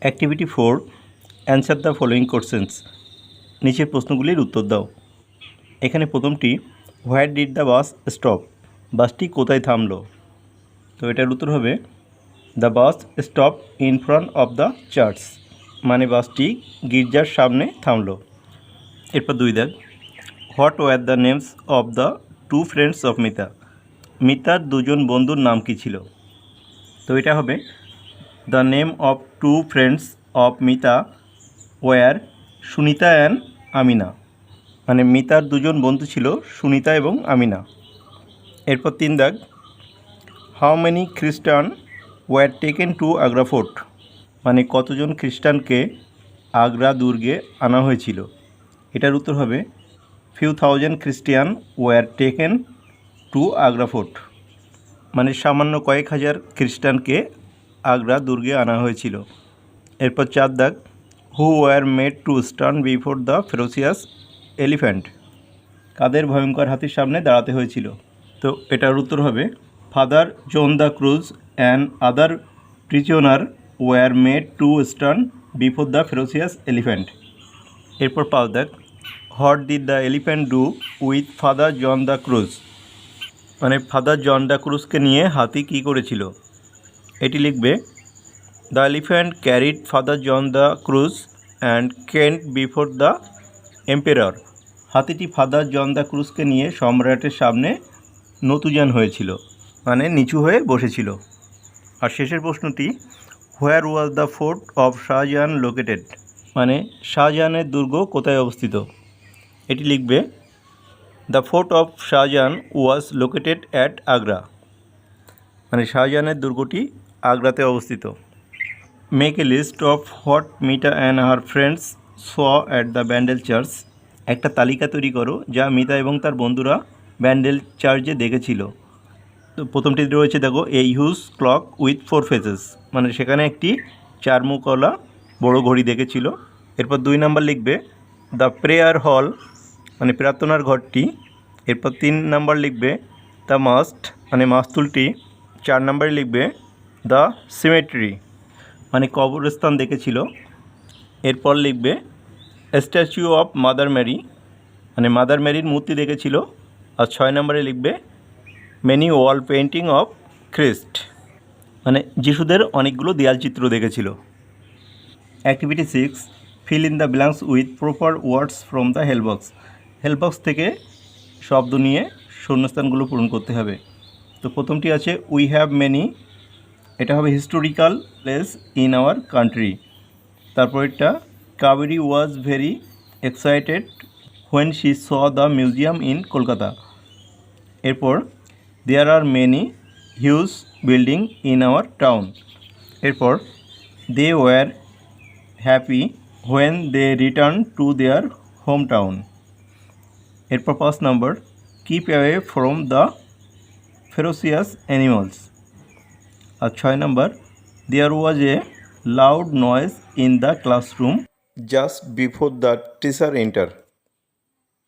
Activity 4, answer the following questions. নিচের প্রশ্নগুলির উত্তর দাও। এখানে প্রথমটি, where did the bus stop? বাসটি কোথায় থামলো? তো এটার উত্তর হবে the bus stop in front of the church, মানে বাসটি গির্জার সামনে থামলো। এরপর 2 দাগ, what were the names of the two friends of Mita? মিতার দুজন বন্ধুর নাম কী ছিল? তো এটা হবে the name of two friends of Mita were Sunita and Amina, মানে মিতার দুজন বন্ধু ছিল সুনিতা এবং আমিনা। এরপর 3 দাগ, হাউ মেনি খ্রিস্টান were taken to Agra fort? মানে কতজন খ্রিস্টানকে আগ্রা দুর্গে আনা হয়েছিল? এটার উত্তর হবে few thousand Christian were taken to Agra fort, মানে সামান্য কয়েক হাজার খ্রিস্টানকে আগ্রা দুর্গে আনা হয়েছিল। এরপর 4 দাগ, who were made to stand before the ferocious elephant? কাদের ভয়ঙ্কর হাতির সামনে দাঁড়াতে হয়েছিল? তো এটার উত্তর হবে Father John da Cruz and other prisoner were made to stand before the ferocious elephant. এরপর 5 দাগ, what did the elephant do with Father John da Cruz? মানে ফাদার জন দ্য ক্রুজকে নিয়ে হাতি কী করেছিল? এটি লিখবে the elephant carried Father John da Cruz and Kent before the emperor. হাতিটি ফাদার জন দ্য ক্রুজকে নিয়ে সম্রাটের সামনে নতুজান হয়েছিল, মানে নিচু হয়ে বসেছিল। আর শেষের প্রশ্নটি, where was the fort of Shahjahan located? মানে শাহজাহানের দুর্গ কোথায় অবস্থিত? এটি লিখবে the fort of Shahjahan was located at Agra, মানে শাহজাহানের দুর্গটি আগ্রাতে অবস্থিত। Make a list of what Mita and her friends saw at the Bandel church. একটা তালিকা তৈরি করো যা মিতা এবং তার বন্ধুরা ব্যান্ডেল চার্চে দেখেছিল। তো প্রথমটি রয়েছে, দেখো, a huge clock with 4 faces, মানে সেখানে একটি 4 মুখওয়ালা বড় ঘড়ি দেখেছিল। এরপর 2 নাম্বার লিখবে দ্য প্রেয়ার হল, মানে প্রার্থনার ঘরটি। এরপর 3 নাম্বার লিখবে দ্য মাস্ট, মানে মাস্তুলটি। 4 নাম্বারে লিখবে দ্য সিমেট্রি, মানে কবরস্থান দেখেছিল। এরপর লিখবে স্ট্যাচু অফ মাদার ম্যারি, মানে মাদার ম্যারির মূর্তি দেখেছিল। আর 6 নম্বরে লিখবে many wall painting of Christ, মানে যিশুদের অনেকগুলো দেয়ালচিত্র দেখেছিল। Activity 6, fill in the blanks with proper words from the help box. Help box থেকে শব্দ নিয়ে শূন্যস্থানগুলো পূরণ করতে হবে। তো প্রথমটি আছে উই হ্যাভ মেনি, এটা হবে historical place in our country. তারপর এটা Kaveri was very excited when she saw the museum in Kolkata. এরপর there are many huge building in our town. এরপর they were happy when they return to their home town. এরপর 5 নম্বর, keep away from the ferocious animals. আর 6 নম্বর, there was a loud noise in the classroom just before the teacher enter.